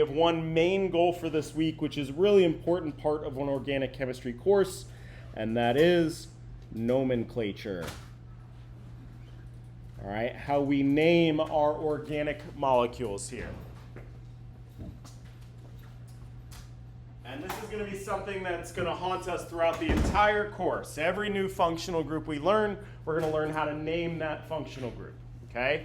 We have one main goal for this week, which is a really important part of an organic chemistry course, and that is nomenclature. All right, how we name our organic molecules here. And this is going to be something that's going to haunt us throughout the entire course. Every new functional group we learn, we're going to learn how to name that functional group, okay?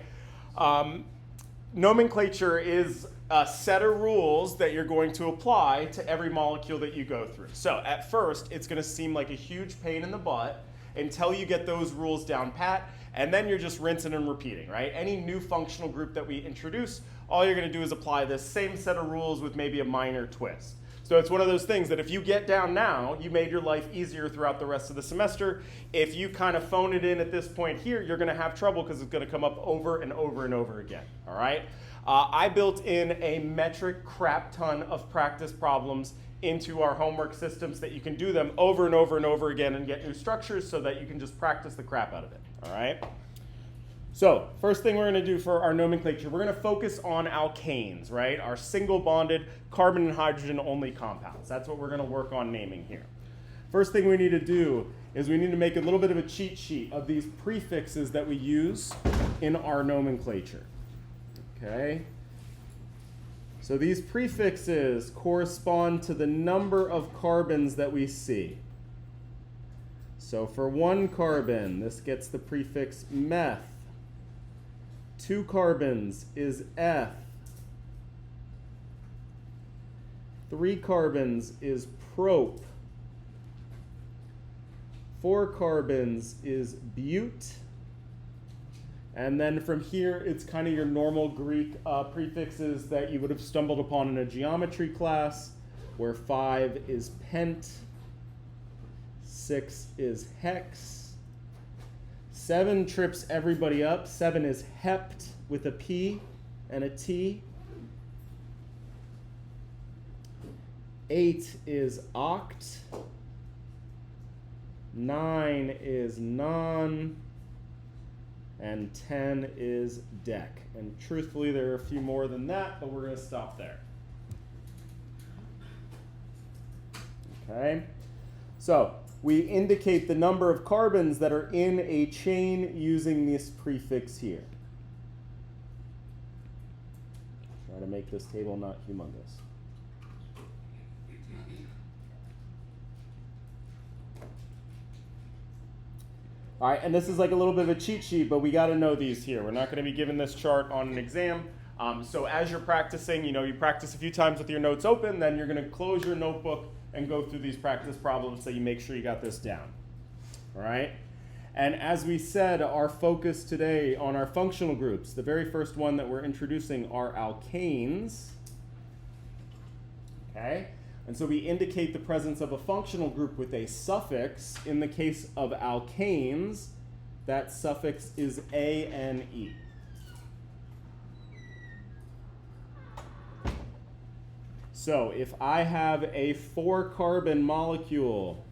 Nomenclature is a set of rules that you're going to apply to every molecule that you go through. So at first, it's going to seem like a huge pain in the butt until you get those rules down pat, and then you're just rinsing and repeating, right? Any new functional group that we introduce, all you're going to do is apply this same set of rules with maybe a minor twist. So it's one of those things that if you get down now, you made your life easier throughout the rest of the semester. If you kind of phone it in at this point here, you're going to have trouble because it's going to come up over and over and over again, all right? I built in a metric crap ton of practice problems into our homework system so that you can do them over and over and over again and get new structures so that you can just practice the crap out of it, all right? So first thing we're going to do for our nomenclature, we're going to focus on alkanes, right? Our single bonded carbon and hydrogen only compounds. That's what we're going to work on naming here. First thing we need to do is we need to make a little bit of a cheat sheet of these prefixes that we use in our nomenclature. Okay? So these prefixes correspond to the number of carbons that we see. So for 1 carbon, this gets the prefix meth. 2 carbons is F. 3 carbons is prop. 4 carbons is bute. And then from here, it's kind of your normal Greek prefixes that you would have stumbled upon in a geometry class, where 5 is pent, 6 is hex, 7 trips everybody up. 7 is hept with a P and a T. 8 is oct. 9 is non. And 10 is dec. And truthfully, there are a few more than that, but we're going to stop there. Okay? So we indicate the number of carbons that are in a chain using this prefix here. Try to make this table not humongous. All right, and this is like a little bit of a cheat sheet, but we got to know these here. We're not going to be given this chart on an exam. So as you're practicing, you practice a few times with your notes open, then you're going to close your notebook and go through these practice problems so you make sure you got this down. All right? And as we said, our focus today on our functional groups, the very first one that we're introducing are alkanes. Okay? And so we indicate the presence of a functional group with a suffix. In the case of alkanes, that suffix is ANE. So if I have a 4-carbon molecule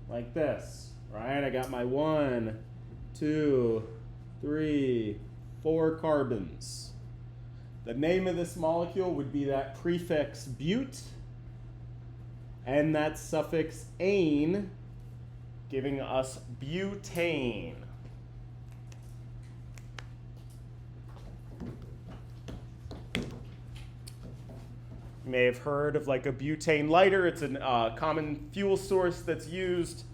like this, right? I got my 1, 2, 3, 4 carbons. The name of this molecule would be that prefix bute and that suffix ane, giving us butane. You may have heard of like a butane lighter. It's a common fuel source that's used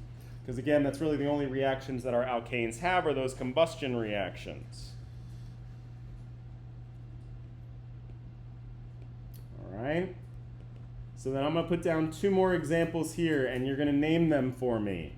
because, again, that's really the only reactions that our alkanes have are those combustion reactions. All right. So then I'm going to put down 2 more examples here, and you're going to name them for me.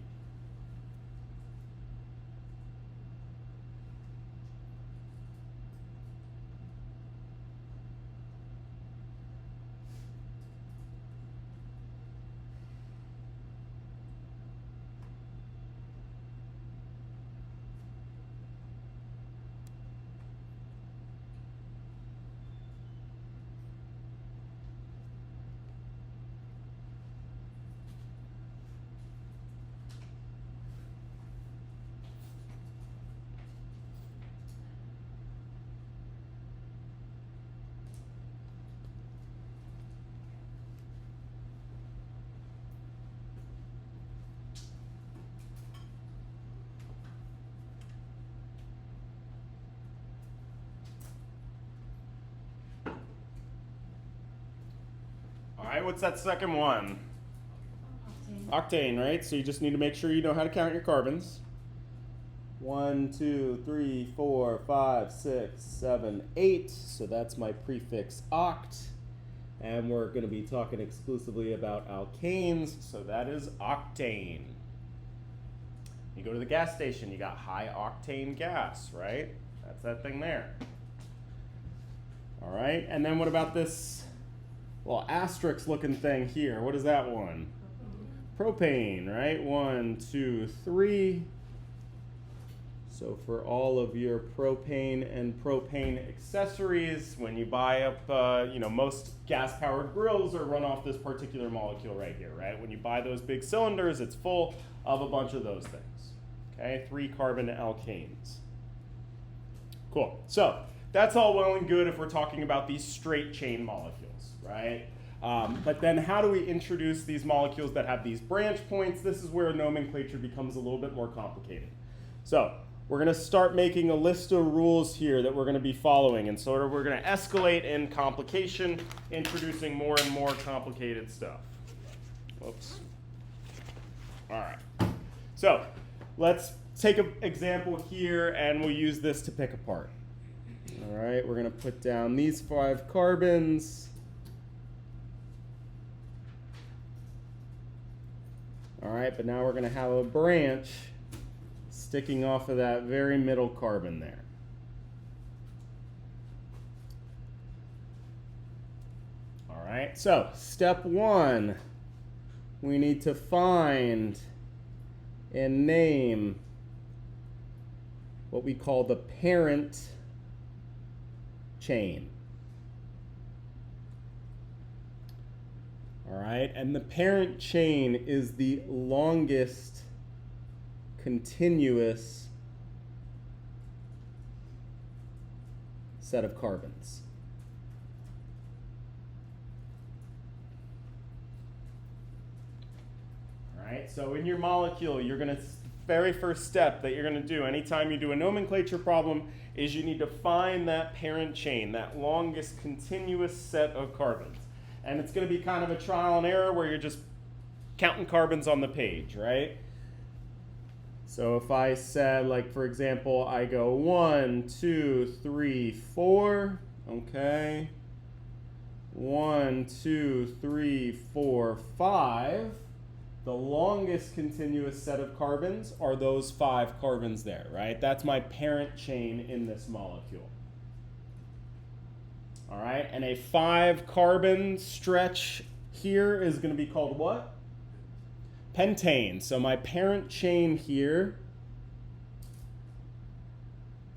right, what's that second one? Octane, right? So you just need to make sure you know how to count your carbons. 1, 2, 3, 4, 5, 6, 7, 8. So that's my prefix oct. And we're going to be talking exclusively about alkanes. So that is octane. You go to the gas station, you got high octane gas, right? That's that thing there. All right, and then what about this little asterisk looking thing here? What is that one? Propane, right? 1, 2, 3. So for all of your propane and propane accessories, when you buy up, most gas-powered grills are run off this particular molecule right here, right? When you buy those big cylinders, it's full of a bunch of those things. Okay, 3 carbon alkanes. Cool. So that's all well and good if we're talking about these straight chain molecules, right? But then how do we introduce these molecules that have these branch points? This is where nomenclature becomes a little bit more complicated. So we're going to start making a list of rules here that we're going to be following, and sort of we're going to escalate in complication, introducing more and more complicated stuff. Whoops. All right. So let's take an example here, and we'll use this to pick apart. All right, we're going to put down these 5 carbons. All right, but now we're going to have a branch sticking off of that very middle carbon there. All right, so step 1, we need to find and name what we call the parent chain. All right, and the parent chain is the longest continuous set of carbons. All right, so in your molecule, you're going to, very first step that you're going to do anytime you do a nomenclature problem is you need to find that parent chain, that longest continuous set of carbons. And it's going to be kind of a trial and error where you're just counting carbons on the page, right? So if I said, like, for example, I go 1, 2, 3, 4, okay. 1, 2, 3, 4, 5. The longest continuous set of carbons are those 5 carbons there, right? That's my parent chain in this molecule. All right, and a 5 carbon stretch here is going to be called what? Pentane. So my parent chain here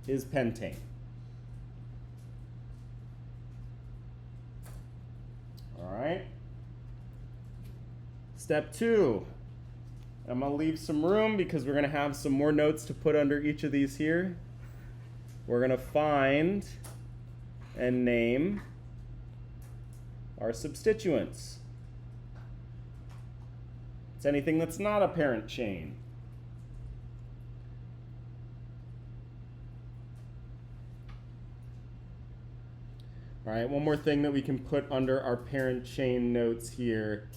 is pentane. All right. Step 2. I'm going to leave some room because we're going to have some more notes to put under each of these here. We're going to find and name our substituents. It's anything that's not a parent chain. All right, one more thing that we can put under our parent chain notes here,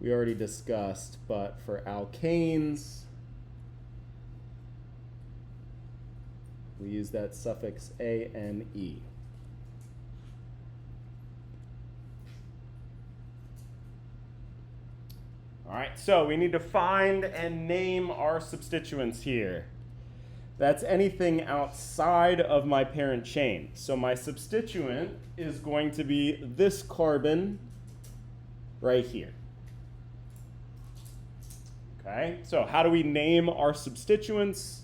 we already discussed, but for alkanes, we use that suffix ane. All right, so we need to find and name our substituents here. That's anything outside of my parent chain. So my substituent is going to be this carbon right here. Okay, so how do we name our substituents?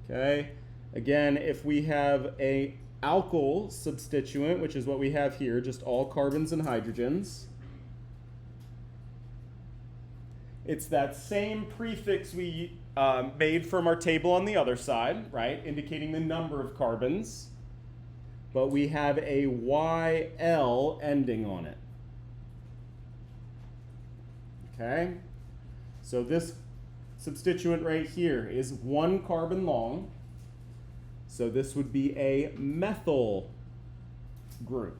Okay, again, if we have a alkyl substituent, which is what we have here, just all carbons and hydrogens, it's that same prefix we made from our table on the other side, right, indicating the number of carbons, but we have a YL ending on it. Okay, so this substituent right here is 1 carbon long, so this would be a methyl group.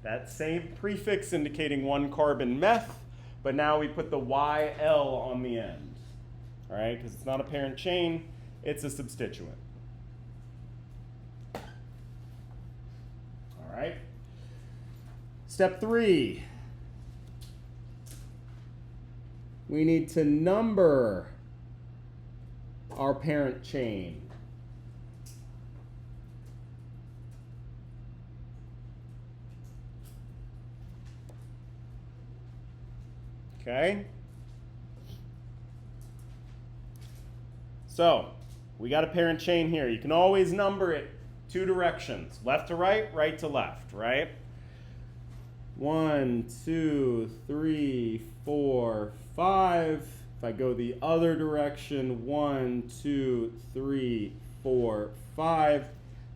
That same prefix indicating one carbon meth, but now we put the YL on the end. All right, because it's not a parent chain, it's a substituent. All right. Step 3. We need to number our parent chain. Okay? So, we got a parent chain here. You can always number it 2 directions, left to right, right to left, right? 1, 2, 3, 4, 5. If I go the other direction, 1, 2, 3, 4, 5.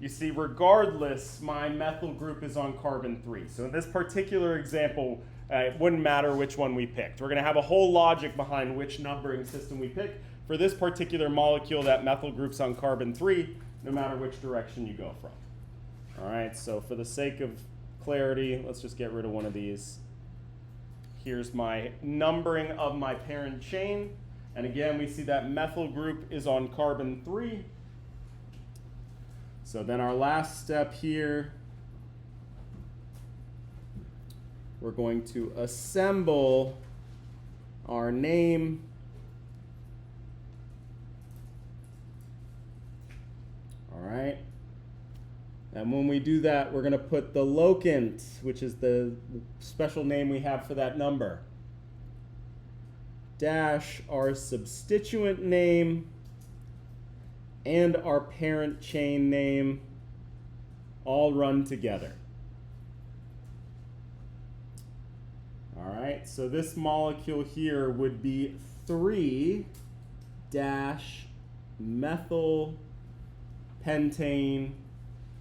You see, regardless, my methyl group is on carbon 3. So in this particular example, it wouldn't matter which one we picked. We're going to have a whole logic behind which numbering system we pick. For this particular molecule, that methyl group's on carbon 3, no matter which direction you go from. All right, so for the sake of clarity, let's just get rid of one of these. Here's my numbering of my parent chain. And again, we see that methyl group is on carbon 3. So then our last step here, we're going to assemble our name. All right. And when we do that, we're going to put the locant, which is the special name we have for that number, dash our substituent name and our parent chain name all run together. All right, so this molecule here would be 3-methyl pentane,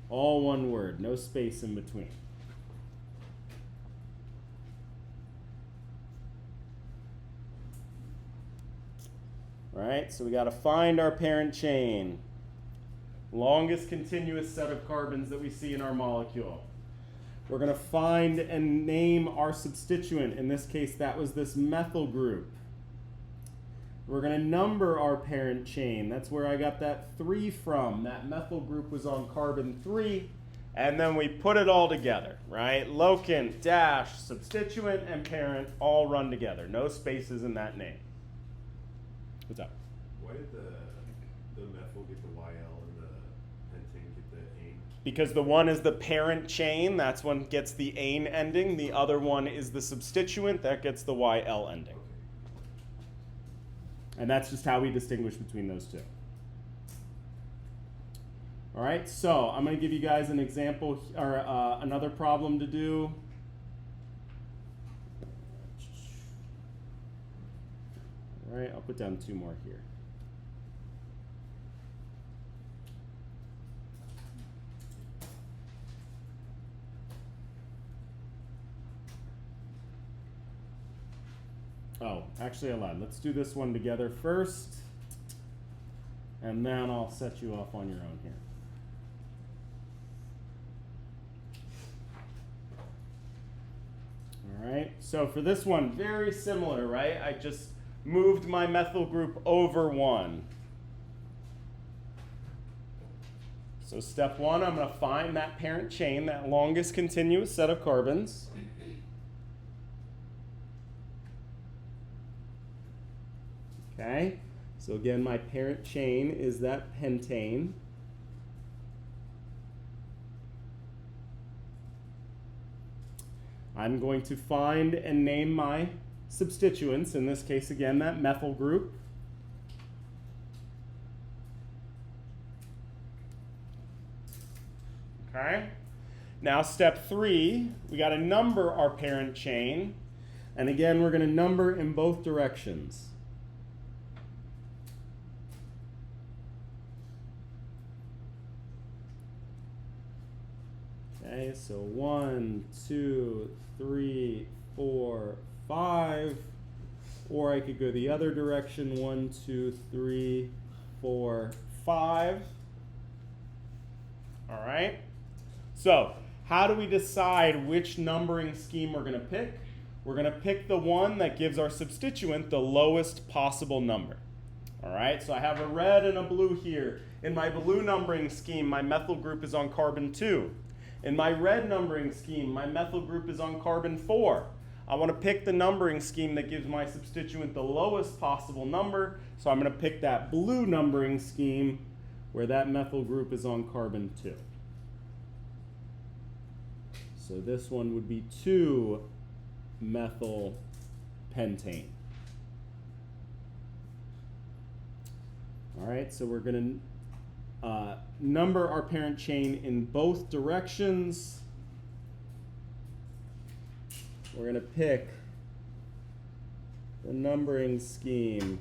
all one word, no space in between. Right, so we got to find our parent chain, longest continuous set of carbons that we see in our molecule. We're going to find and name our substituent. In this case, that was this methyl group. We're going to number our parent chain. That's where I got that 3 from. That methyl group was on carbon 3. And then we put it all together, right? Locant, dash, substituent, and parent all run together. No spaces in that name. What's up? Why did the methyl get the YL and the pentane get the ane? Because the one is the parent chain. That's one gets the ane ending. The other one is the substituent. That gets the YL ending. And that's just how we distinguish between those two. All right, so I'm going to give you guys an example or another problem to do. All right, I'll put down 2 more here. Oh, actually I lied. Let's do this one together first, and then I'll set you off on your own here. All right, so for this one, very similar, right? I just moved my methyl group over 1. So step 1, I'm going to find that parent chain, that longest continuous set of carbons. Okay, so again, my parent chain is that pentane. I'm going to find and name my substituents, in this case, again, that methyl group. Okay, now step 3, we got to number our parent chain. And again, we're going to number in both directions. Okay, so 1, 2, 3, 4, 5. Or I could go the other direction, 1, 2, 3, 4, 5. All right. So how do we decide which numbering scheme we're going to pick? We're going to pick the one that gives our substituent the lowest possible number. All right, so I have a red and a blue here. In my blue numbering scheme, my methyl group is on carbon 2. In my red numbering scheme, my methyl group is on carbon 4. I want to pick the numbering scheme that gives my substituent the lowest possible number, so I'm going to pick that blue numbering scheme where that methyl group is on carbon 2. So this one would be 2-methyl pentane. All right, so we're going to number our parent chain in both directions. We're going to pick the numbering scheme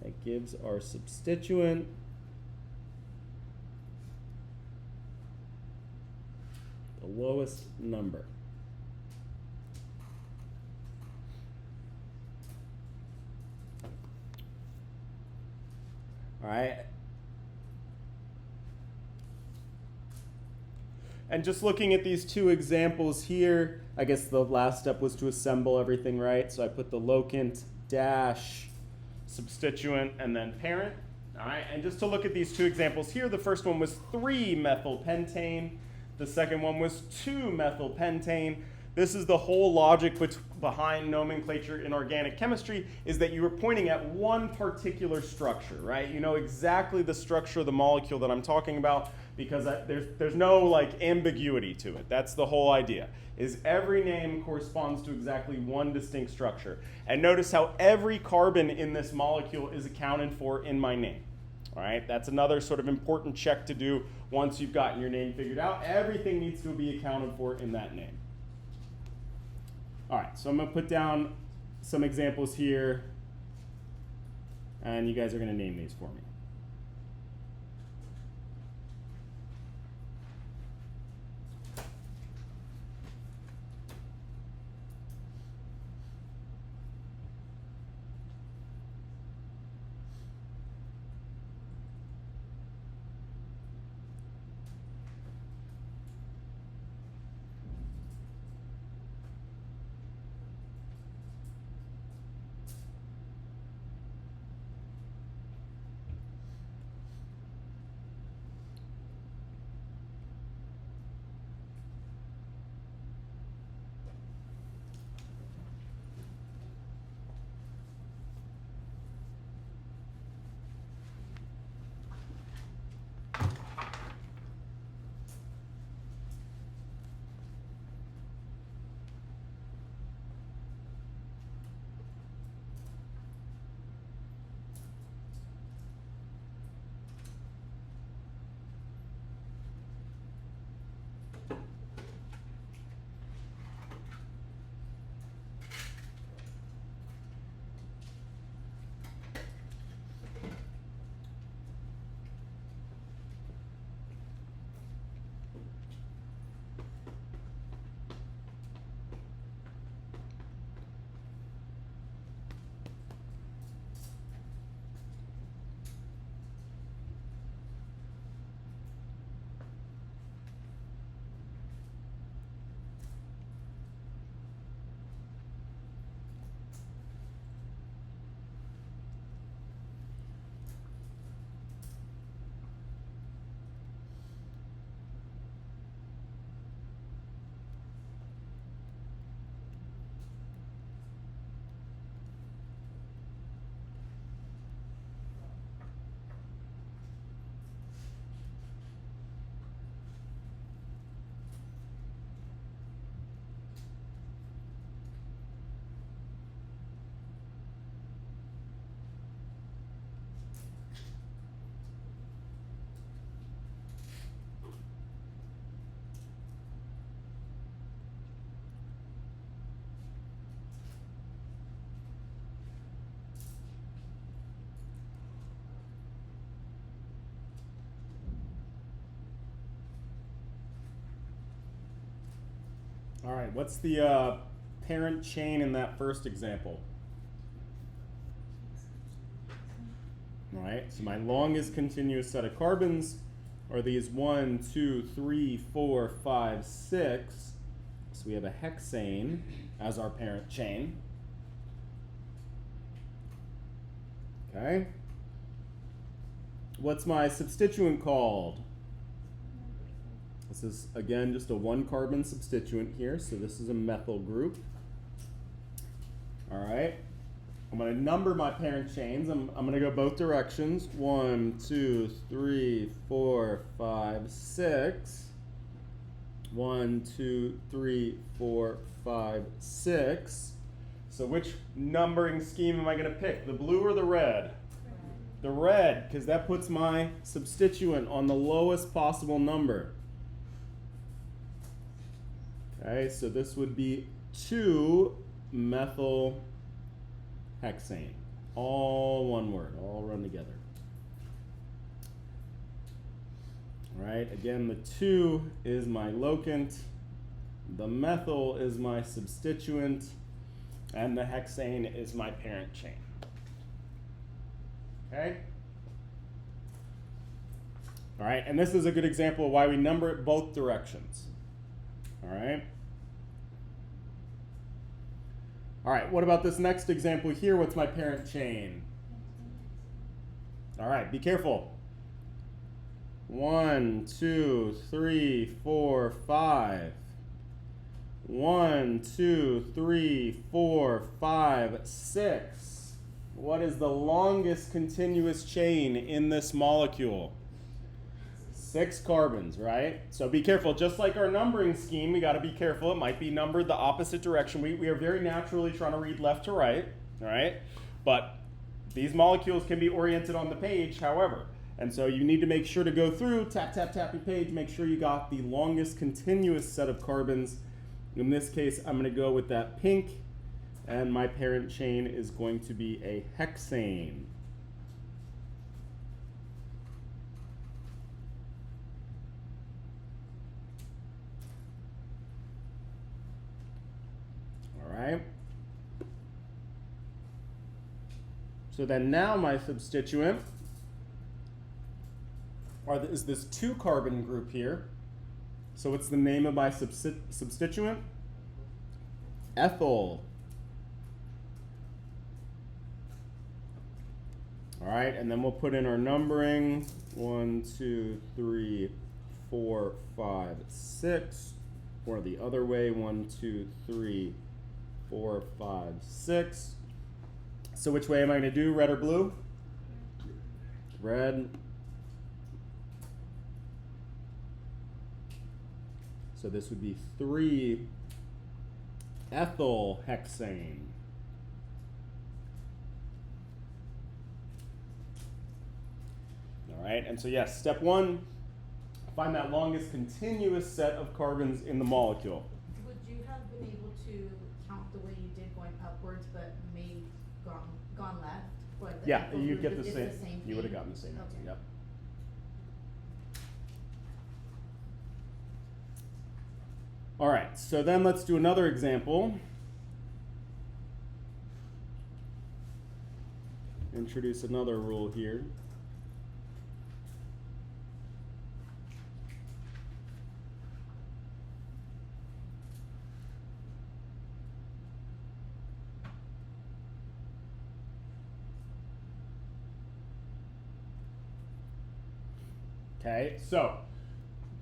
that gives our substituent the lowest number. All right. And just looking at these two examples here, I guess the last step was to assemble everything, right? So I put the locant dash substituent and then parent. All right, and just to look at these two examples here, the first one was 3-methyl pentane. The second one was 2-methyl pentane. This is the whole logic behind nomenclature in organic chemistry, is that you were pointing at one particular structure, right? You know exactly the structure of the molecule that I'm talking about because there's no like ambiguity to it. That's the whole idea, is every name corresponds to exactly one distinct structure. And notice how every carbon in this molecule is accounted for in my name. All right, that's another sort of important check to do once you've gotten your name figured out. Everything needs to be accounted for in that name. All right, so I'm going to put down some examples here, and you guys are going to name these for me. All right, what's the parent chain in that first example? All right. right? So my longest continuous set of carbons are these 1, 2, 3, 4, 5, 6. So we have a hexane as our parent chain. Okay. What's my substituent called? This is, again, just a 1-carbon substituent here, so this is a methyl group. All right. I'm going to number my parent chains. I'm going to go both directions. 1, 2, 3, 4, 5, 6. 1, 2, 3, 4, 5, 6. So which numbering scheme am I going to pick? The blue or the red? The red, because that puts my substituent on the lowest possible number. Okay, so this would be 2-methyl hexane. All one word, all run together. All right, again, the 2 is my locant, the methyl is my substituent, and the hexane is my parent chain. Okay? All right, and this is a good example of why we number it both directions. All right? All right, what about this next example here? What's my parent chain? All right, be careful. 1, 2, 3, 4, 5. 1, 2, 3, 4, 5, 6. What is the longest continuous chain in this molecule? 6 carbons, right? So be careful. Just like our numbering scheme, we got to be careful. It might be numbered the opposite direction. We are very naturally trying to read left to right, all right? But these molecules can be oriented on the page, however. And so you need to make sure to go through, tap, tap, tap your page, make sure you got the longest continuous set of carbons. In this case, I'm going to go with that pink, and my parent chain is going to be a hexane. Right? So then now my substituent is this 2-carbon group here. So what's the name of my substituent? Ethyl. All right, and then we'll put in our numbering. 1, 2, 3, 4, 5, 6. Or the other way, 1, 2, 3, 4, 5, 6. So which way am I going to do, red or blue? Red. So this would be 3-ethyl hexane. All right, and so yes, step 1, find that longest continuous set of carbons in the molecule. Would you have been able to count the way you did going upwards, but maybe gone left? Or the Yeah, ethyl you'd group get the is same. thing? You would have gotten the same answer. Okay. Yep. All right, so then let's do another example. Introduce another rule here. Okay, so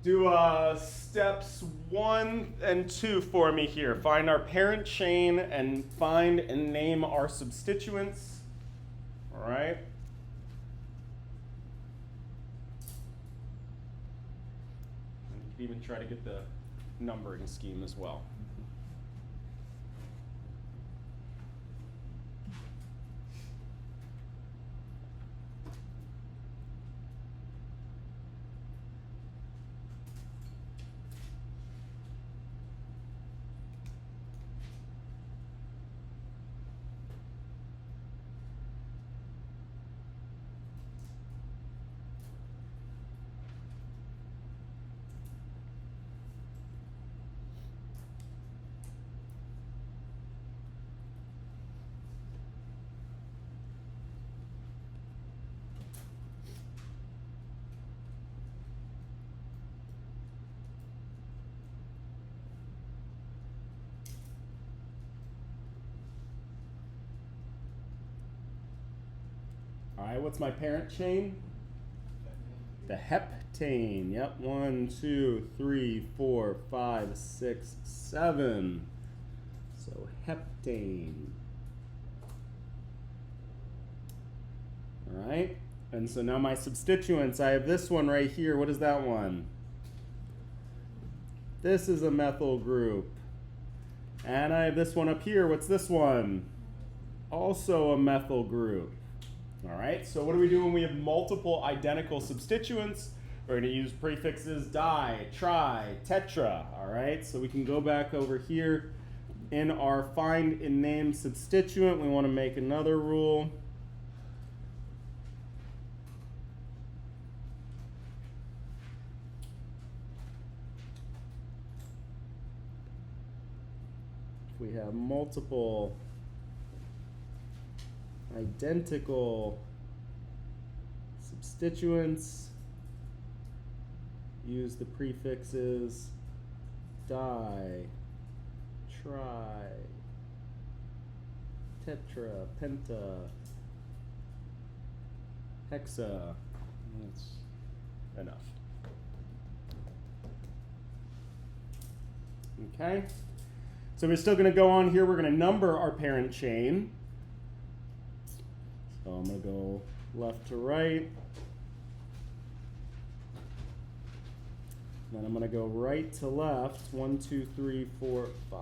do steps 1 and 2 for me here. Find our parent chain and find and name our substituents. All right. And you can even try to get the numbering scheme as well. right, what's my parent chain? The heptane. Yep, 1, 2, 3, 4, 5, 6, 7. So heptane. All right, and so now my substituents, I have this one right here. What is that one? This is a methyl group. And I have this one up here. What's this one? Also a methyl group. All right, so what do we do when we have multiple identical substituents? We're going to use prefixes di, tri, tetra. All right, so we can go back over here in our find in name substituent. We want to make another rule. We have multiple identical substituents. Use the prefixes di, tri, tetra, penta, hexa. That's enough. Okay. So we're still going to go on here. We're going to number our parent chain. So I'm going to go left to right. Then I'm going to go right to left. 1, 2, 3, 4, 5,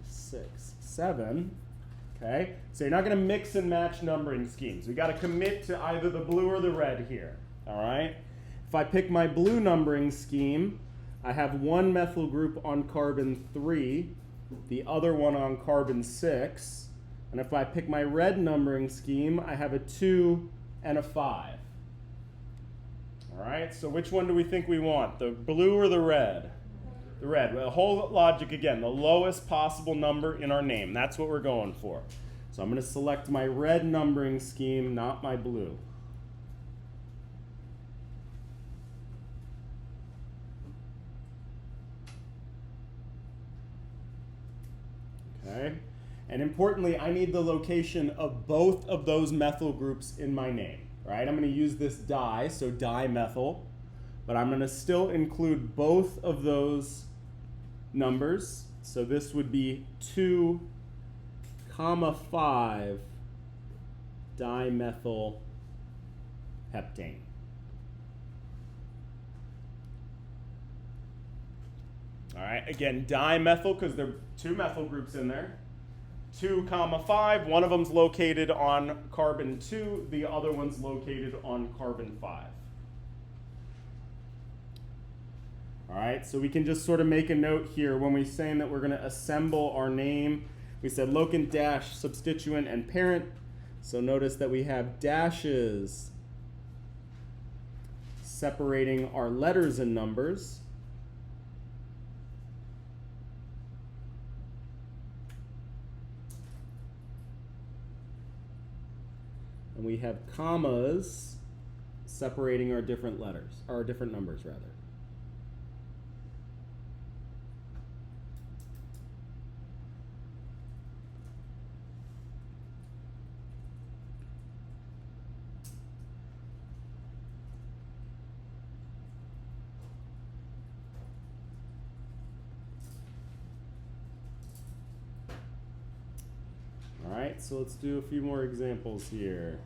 6, 7. Okay. So you're not going to mix and match numbering schemes. We got to commit to either the blue or the red here. All right. If I pick my blue numbering scheme, I have one methyl group on carbon 3. The other one on carbon 6. And if I pick my red numbering scheme, I have a 2 and a 5. All right, so which one do we think we want? The blue or the red? The red. Well, the whole logic again, the lowest possible number in our name. That's what we're going for. So I'm going to select my red numbering scheme, not my blue. Okay. And importantly, I need the location of both of those methyl groups in my name. Right? I'm going to use this di, so dimethyl, but I'm going to still include both of those numbers. So this would be 2, 5 dimethyl heptane. All right, again, dimethyl, because there are 2 methyl groups in there. 2, 5, one of them's located on carbon 2, the other one's located on carbon 5. All right, so we can just sort of make a note here when we're saying that we're going to assemble our name. We said locant dash, substituent, and parent. So notice that we have dashes separating our letters and numbers. And we have commas separating our different letters, or our different numbers rather. All right, so let's do a few more examples here.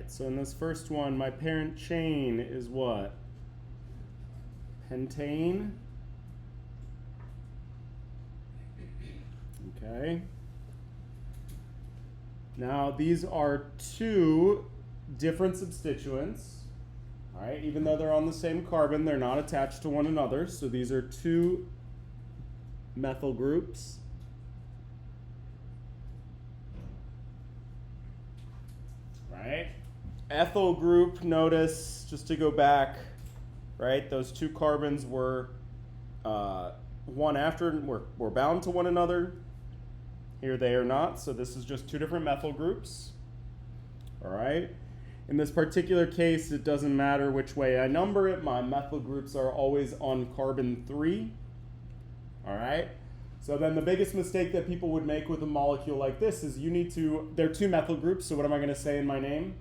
right, so in this first one, my parent chain is what? Pentane. Okay. Now these are two different substituents. All right, even though they're on the same carbon, they're not attached to one another. So these are two methyl groups. Right? Ethyl group, notice, just to go back, right? Those two carbons were one after, were bound to one another. Here they are not, so this is just two different methyl groups. All right? In this particular case, it doesn't matter which way I number it. My methyl groups are always on carbon 3. All right? So then the biggest mistake that people would make with a molecule like this is you need to, they're two methyl groups, so what am I going to say in my name?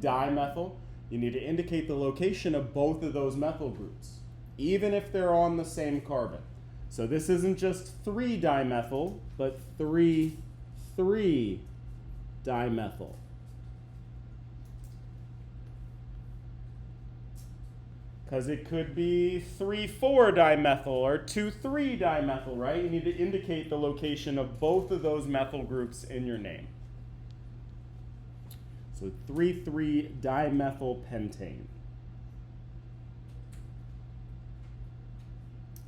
Dimethyl. You need to indicate the location of both of those methyl groups, even if they're on the same carbon. So this isn't just 3-dimethyl, but 3,3-dimethyl. Because it could be 3,4-dimethyl or 2,3-dimethyl, right? You need to indicate the location of both of those methyl groups in your name. So 3,3-dimethyl pentane.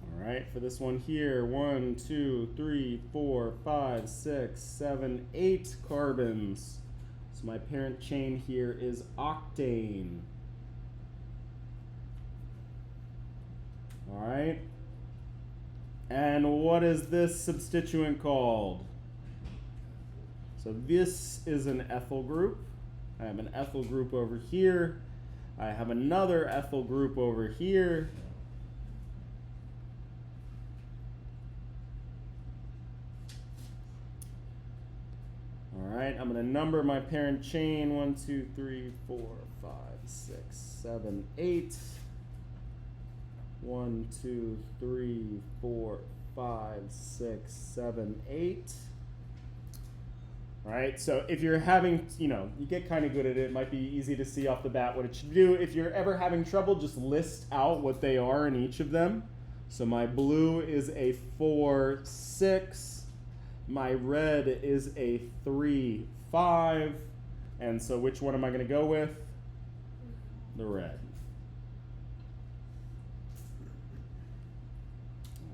All right, for this one here, 1, 2, 3, 4, 5, 6, 7, 8 carbons. So my parent chain here is octane. All right. And what is this substituent called? So this is an ethyl group. I have an ethyl group over here. I have another ethyl group over here. All right, I'm going to number my parent chain 1, 2, 3, 4, 5, 6, 7, 8. 1, 2, 3, 4, 5, 6, 7, 8. All right, so if you're having, you get kind of good at it. It might be easy to see off the bat what it should do. If you're ever having trouble, just list out what they are in each of them. So my blue is a 4, 6. My red is a 3, 5. And so which one am I going to go with? The red.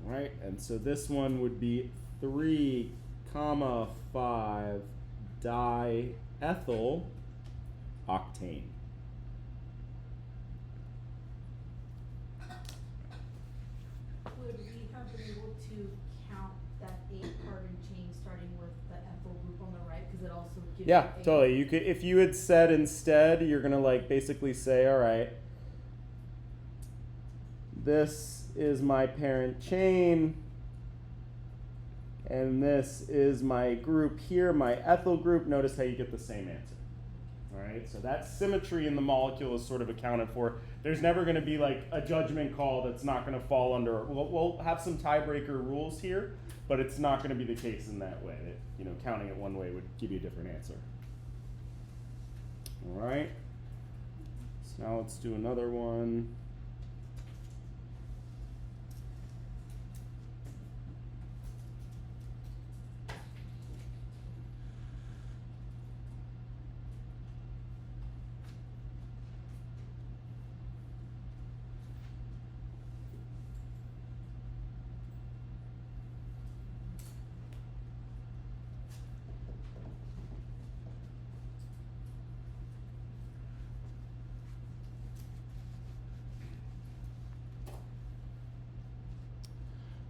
All right, and so this one would be 3, 5 diethyl octane. Would we have been able to count that 8-carbon chain starting with the ethyl group on the right, because it also gives Yeah, you totally. You could, if you had said instead, you're gonna basically say, all right, this is my parent chain, and this is my group here, my ethyl group. Notice how you get the same answer. All right, so that symmetry in the molecule is sort of accounted for. There's never going to be like a judgment call that's not going to fall under. We'll have some tiebreaker rules here, but it's not going to be the case in that way. That counting it one way would give you a different answer. All right. So now let's do another one.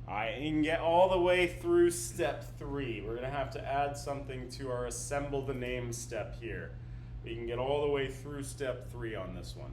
Alright, you can get all the way through step 3. We're going to have to add something to our assemble the name step here. You can get all the way through step 3 on this one.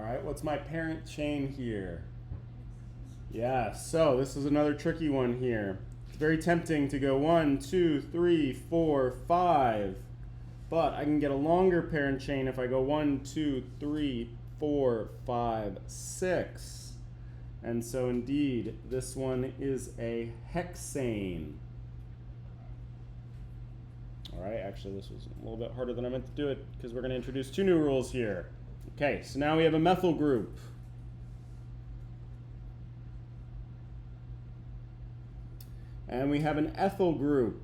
All right, what's my parent chain here? Yeah, so this is another tricky one here. It's very tempting to go 1, 2, 3, 4, 5, but I can get a longer parent chain if I go 1, 2, 3, 4, 5, 6. And so indeed, this one is a hexane. All right, actually this was a little bit harder than I meant to do it because we're going to introduce 2 new rules here. Okay, so now we have a methyl group. And we have an ethyl group.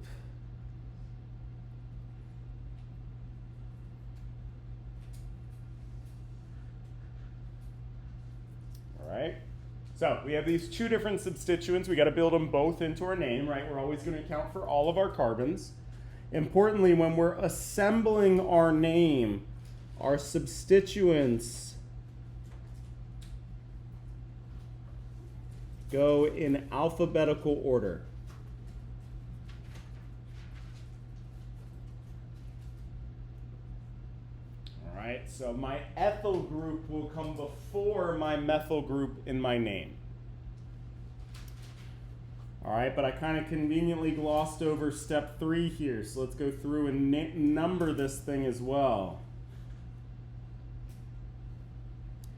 All right. So we have these 2 different substituents. We got to build them both into our name, right? We're always going to account for all of our carbons. Importantly, when we're assembling our name, our substituents go in alphabetical order. All right, so my ethyl group will come before my methyl group in my name. All right, but I kind of conveniently glossed over step 3 here, so let's go through and number this thing as well.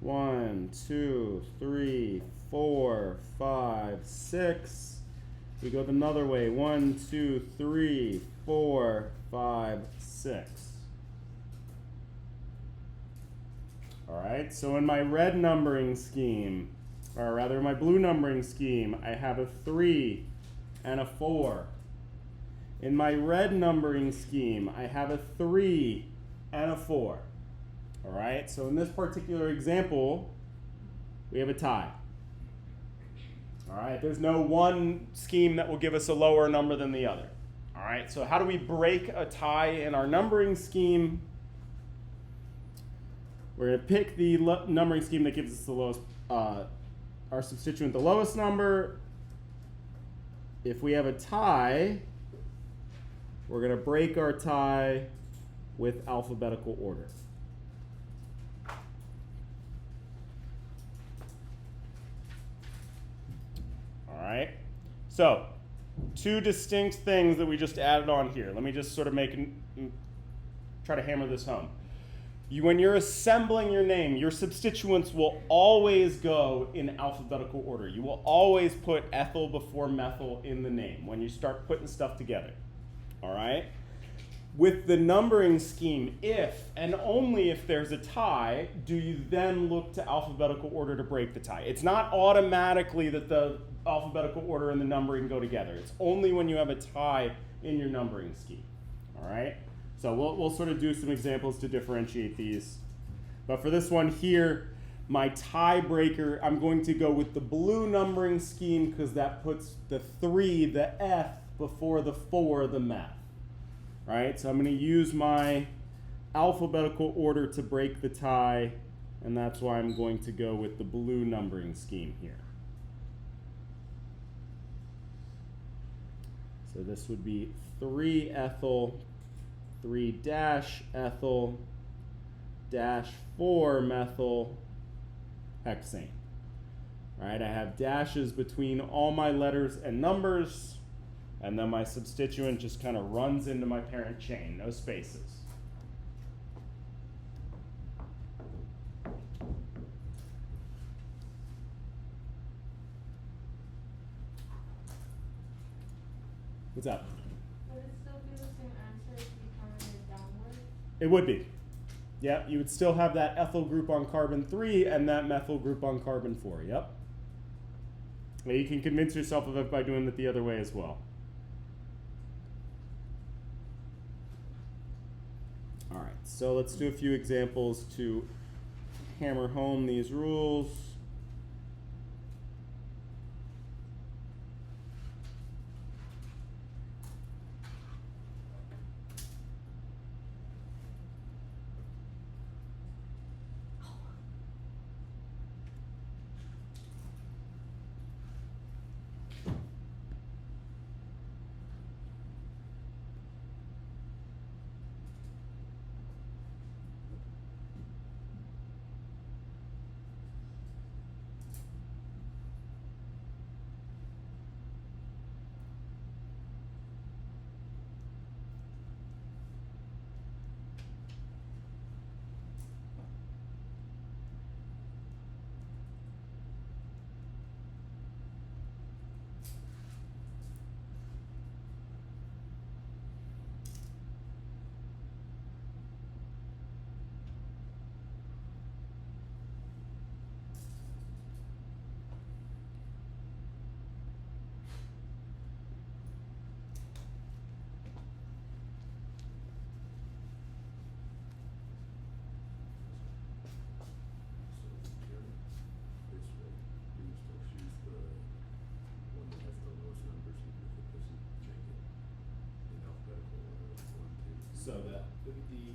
1, 2, 3, 4, 5, 6. We go another way. 1, 2, 3, 4, 5, 6. All right, so in my red numbering scheme, or rather my blue numbering scheme, I have a 3 and a 4. In my red numbering scheme, I have a 3 and a 4. All right, so in this particular example, we have a tie. All right, there's no one scheme that will give us a lower number than the other. All right, so how do we break a tie in our numbering scheme? We're going to pick the numbering scheme that gives us the lowest, our substituent the lowest number. If we have a tie, we're going to break our tie with alphabetical order. All right, so 2 distinct things that we just added on here. Let me just sort of try to hammer this home. When you're assembling your name, your substituents will always go in alphabetical order. You will always put ethyl before methyl in the name when you start putting stuff together. All right? With the numbering scheme, if and only if there's a tie, do you then look to alphabetical order to break the tie. It's not automatically that the alphabetical order and the numbering go together. It's only when you have a tie in your numbering scheme. All right? So we'll sort of do some examples to differentiate these. But for this one here, my tiebreaker, I'm going to go with the blue numbering scheme because that puts the 3, the F, before the 4, the meth. Right? So I'm going to use my alphabetical order to break the tie, and that's why I'm going to go with the blue numbering scheme here. So this would be 3-ethyl, 3-ethyl, -4-methyl hexane. Right? I have dashes between all my letters and numbers, and then my substituent just kind of runs into my parent chain, no spaces. What's up? Would it still be the same answer if you counted it downward? It would be. Yeah, you would still have that ethyl group on carbon 3 and that methyl group on carbon 4. Yep. Now you can convince yourself of it by doing it the other way as well. All right, so let's do a few examples to hammer home these rules. So that the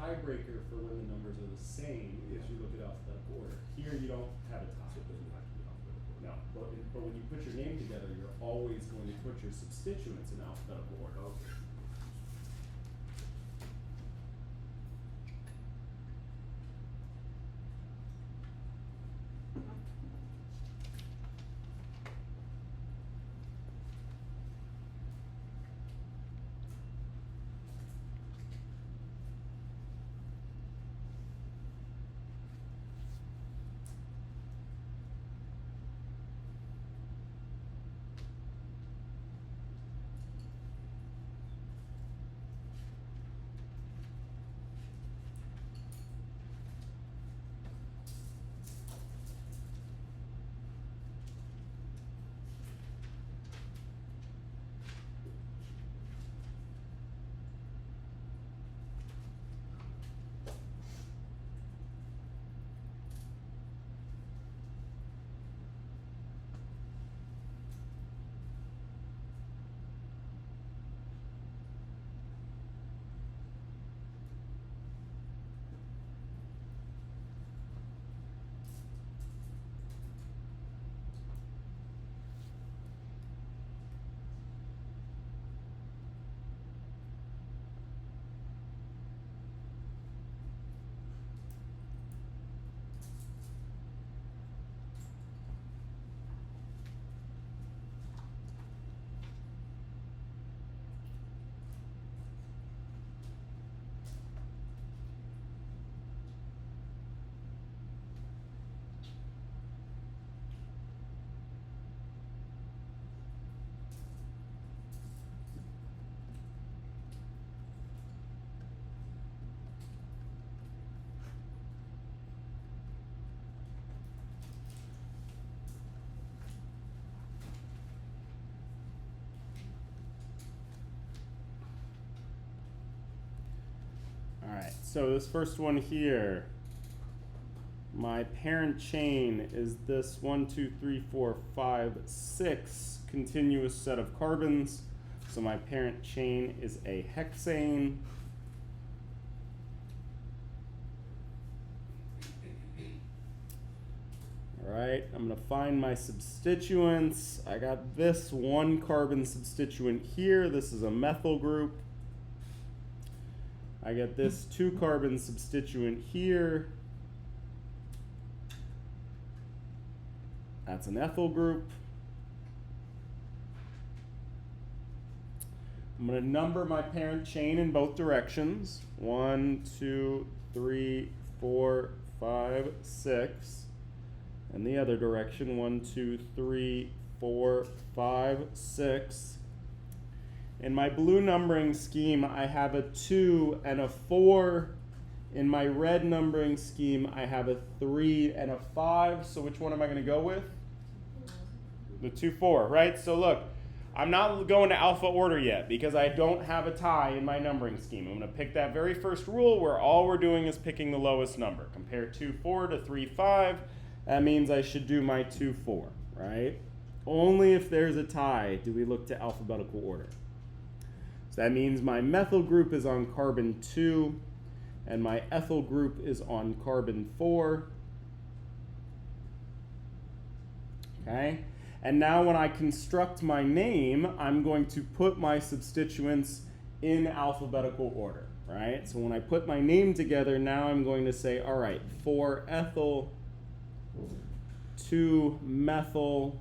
tiebreaker for when the numbers are the same is you look at alphabetical order. Here you don't have a tie. So it doesn't have to be alphabetical. No, but when you put your name together, you're always going to put your substituents in alphabetical order. Okay. Alright, so this first one here, my parent chain is this 1, 2, 3, 4, 5, 6 continuous set of carbons. So my parent chain is a hexane. Alright, I'm going to find my substituents. I got this one carbon substituent here. This is a methyl group. I get this 2 carbon substituent here. That's an ethyl group. I'm going to number my parent chain in both directions. 1, 2, 3, 4, 5, 6. And the other direction, 1, 2, 3, 4, 5, 6. In my blue numbering scheme, I have a 2 and a 4. In my red numbering scheme, I have a 3 and a 5. So which one am I going to go with? The 2, 4, right? So look, I'm not going to alpha order yet because I don't have a tie in my numbering scheme. I'm going to pick that very first rule where all we're doing is picking the lowest number. Compare 2, 4 to 3, 5. That means I should do my 2, 4, right? Only if there's a tie do we look to alphabetical order. So that means my methyl group is on carbon 2 and my ethyl group is on carbon 4. Okay? And now when I construct my name, I'm going to put my substituents in alphabetical order, right? So when I put my name together, now I'm going to say, all right, 4 ethyl, 2 methyl,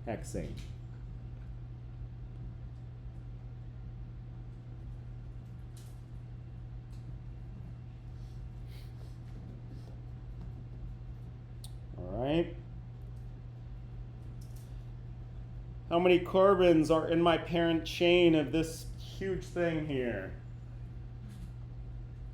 hexane. All right. How many carbons are in my parent chain of this huge thing here?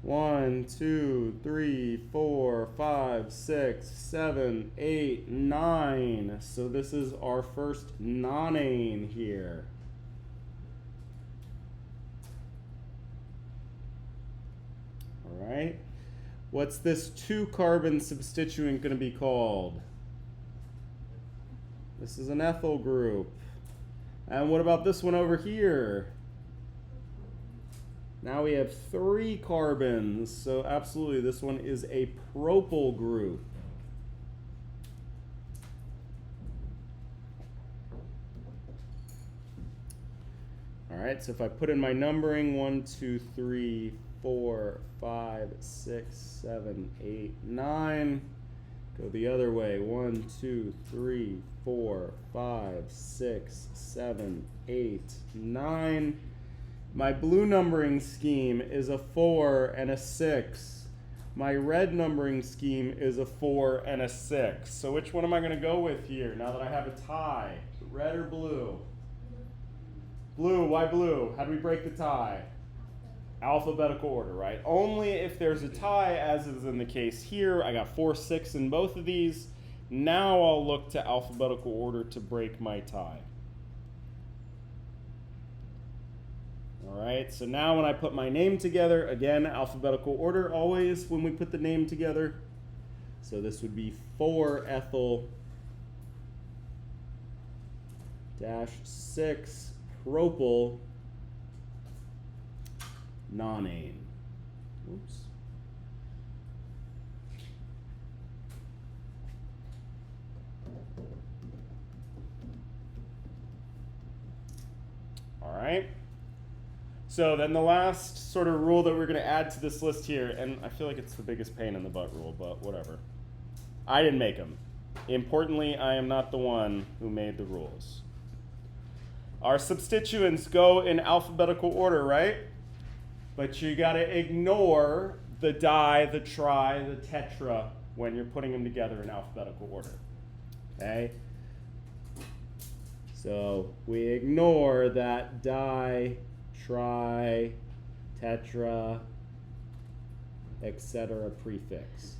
1, 2, 3, 4, 5, 6, 7, 8, 9. So this is our first nonane here. All right. What's this 2 carbon substituent going to be called? This is an ethyl group. And what about this one over here? Now we have 3 carbons, so absolutely this one is a propyl group. All right, so if I put in my numbering 1, 2, 3, 4, 5, 6, 7, 8, 9. Go the other way. 1, 2, 3, 4, 5, 6, 7, 8, 9. My blue numbering scheme is a 4 and a 6. My red numbering scheme is a 4 and a 6. So which one am I going to go with here now that I have a tie? Red or blue? Blue. Why blue? How do we break the tie? Alphabetical order, right? Only if there's a tie, as is in the case here. I got 4, 6 in both of these. Now I'll look to alphabetical order to break my tie. All right, so now when I put my name together, again, alphabetical order always when we put the name together. So this would be 4-ethyl dash 6-propyl nonane. Oops. All right. So then the last sort of rule that we're going to add to this list here, and I feel like it's the biggest pain in the butt rule, but whatever. I didn't make them. Importantly, I am not the one who made the rules. Our substituents go in alphabetical order, right? But you got to ignore the di, the tri, the tetra when you're putting them together in alphabetical order. Okay? So we ignore that di, tri, tetra, etc. prefix.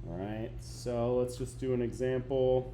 All right, so let's just do an example.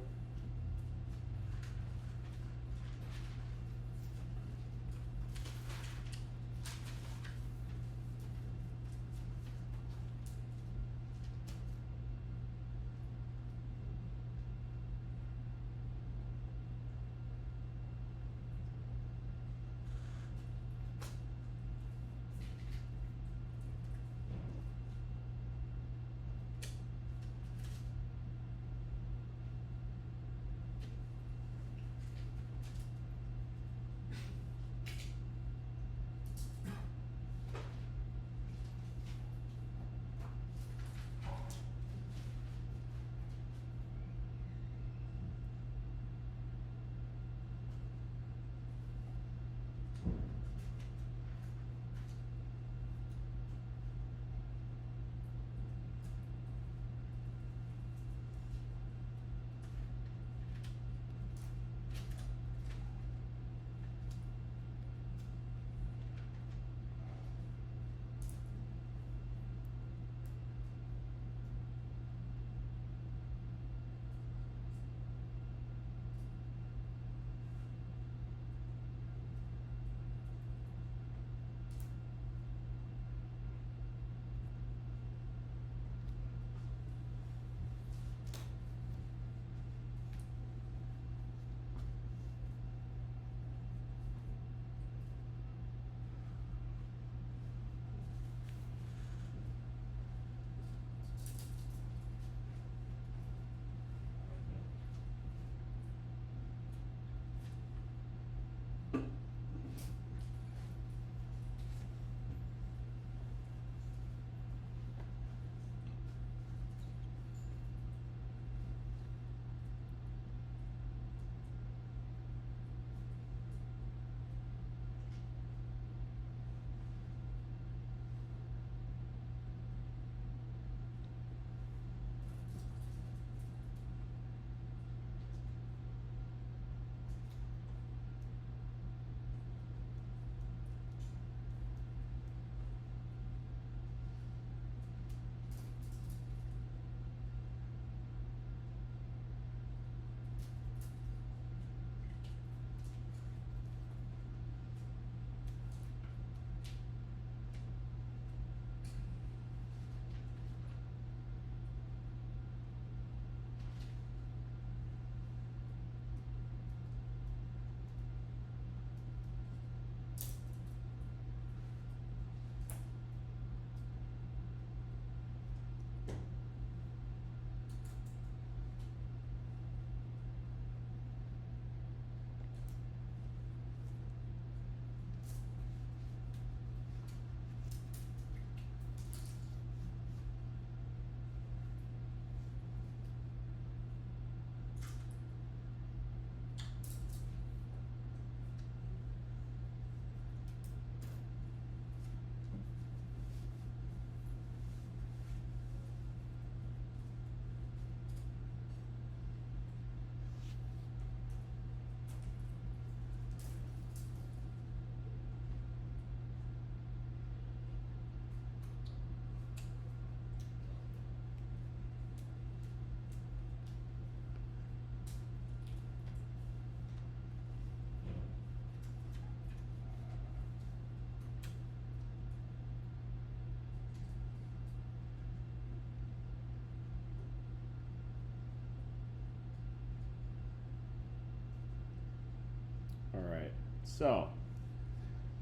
So,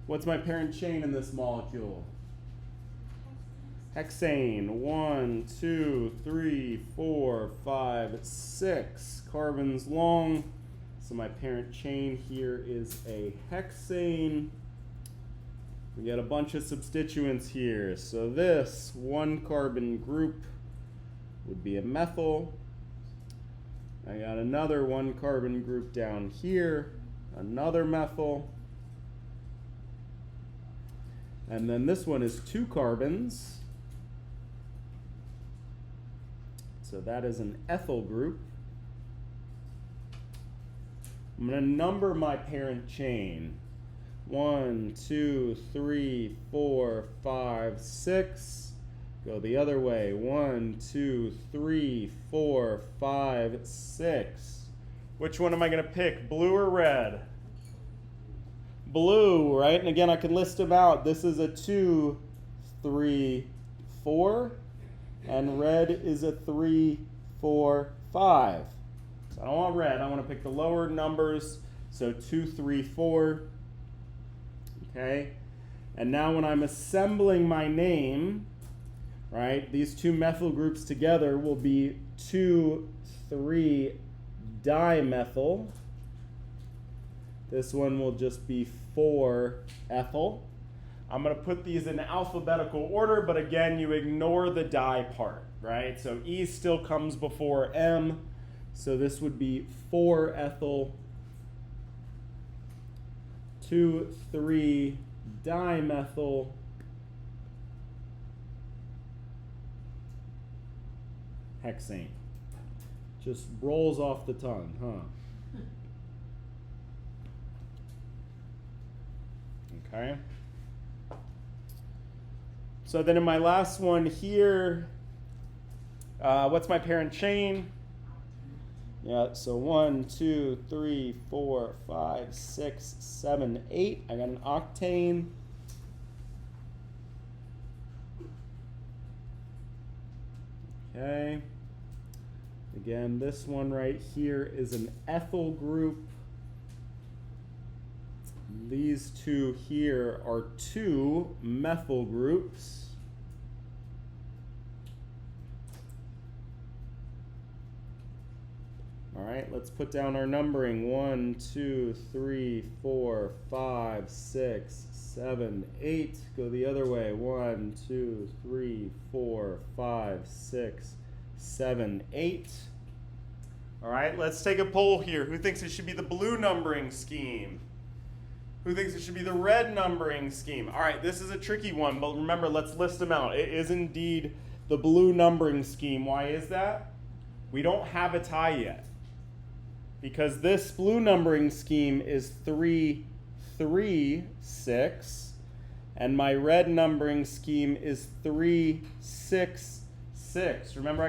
what's my parent chain in this molecule? Hexane. 1, 2, 3, 4, 5, 6 carbons long. So my parent chain here is a hexane. We get a bunch of substituents here. So this 1 carbon group would be a methyl. I got another 1 carbon group down here, another methyl. And then this one is 2 carbons. So that is an ethyl group. I'm going to number my parent chain. 1, 2, 3, 4, 5, 6. Go the other way. 1, 2, 3, 4, 5, 6. Which one am I going to pick? Blue or red? Blue, right? And again, I can list them out. This is a 2, 3, 4. And red is a 3, 4, 5. So I don't want red. I want to pick the lower numbers. So 2, 3, 4. Okay. And now when I'm assembling my name, right, these 2 methyl groups together will be 2, 3 dimethyl. This one will just be 4 ethyl. I'm going to put these in alphabetical order, but again, you ignore the di part, right? So E still comes before M. So this would be 4 ethyl, 2, 3 dimethyl, hexane. Just rolls off the tongue, huh? Okay. So then in my last one here, what's my parent chain? Yeah, so 1, 2, 3, 4, 5, 6, 7, 8. I got an octane. Okay. Again, this one right here is an ethyl group. These 2 here are 2 methyl groups. All right, let's put down our numbering. 1, 2, 3, 4, 5, 6, 7, 8. Go the other way. 1, 2, 3, 4, 5, 6, 7, 8. All right, let's take a poll here. Who thinks it should be the blue numbering scheme? Who thinks it should be the red numbering scheme? All right, this is a tricky one, but remember, let's list them out. It is indeed the blue numbering scheme. Why is that? We don't have a tie yet, because this blue numbering scheme is 3, 3, 6, and my red numbering scheme is 3, 6, 6. Remember,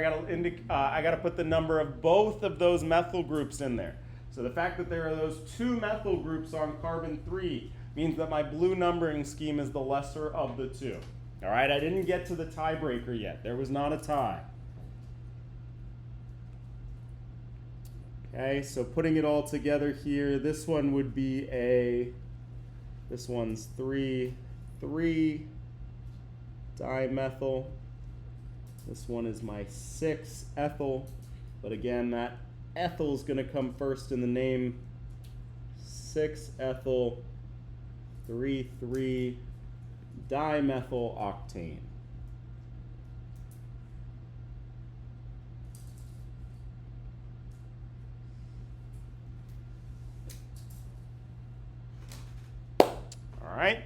I gotta put the number of both of those methyl groups in there. So the fact that there are those 2 methyl groups on carbon 3 means that my blue numbering scheme is the lesser of the 2. All right, I didn't get to the tiebreaker yet. There was not a tie. Okay, so putting it all together here, this one would be this one's 3, 3 dimethyl. This one is my 6 ethyl, but again, that ethyl is going to come first in the name. 6 ethyl, 3, 3 dimethyl octane. All right.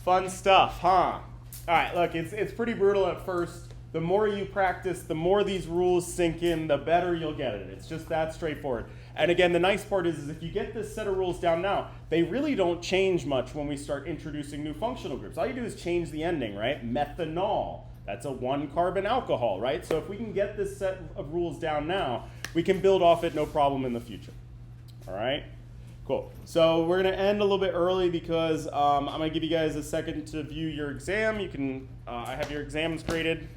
Fun stuff, huh? All right, look, it's pretty brutal at first. The more you practice, the more these rules sink in, the better you'll get it. It's just that straightforward. And again, the nice part is if you get this set of rules down now, they really don't change much when we start introducing new functional groups. All you do is change the ending, right? Methanol, that's a 1-carbon alcohol, right? So if we can get this set of rules down now, we can build off it no problem in the future. All right? Cool. So we're going to end a little bit early because I'm going to give you guys a second to view your exam. You can, I have your exams graded.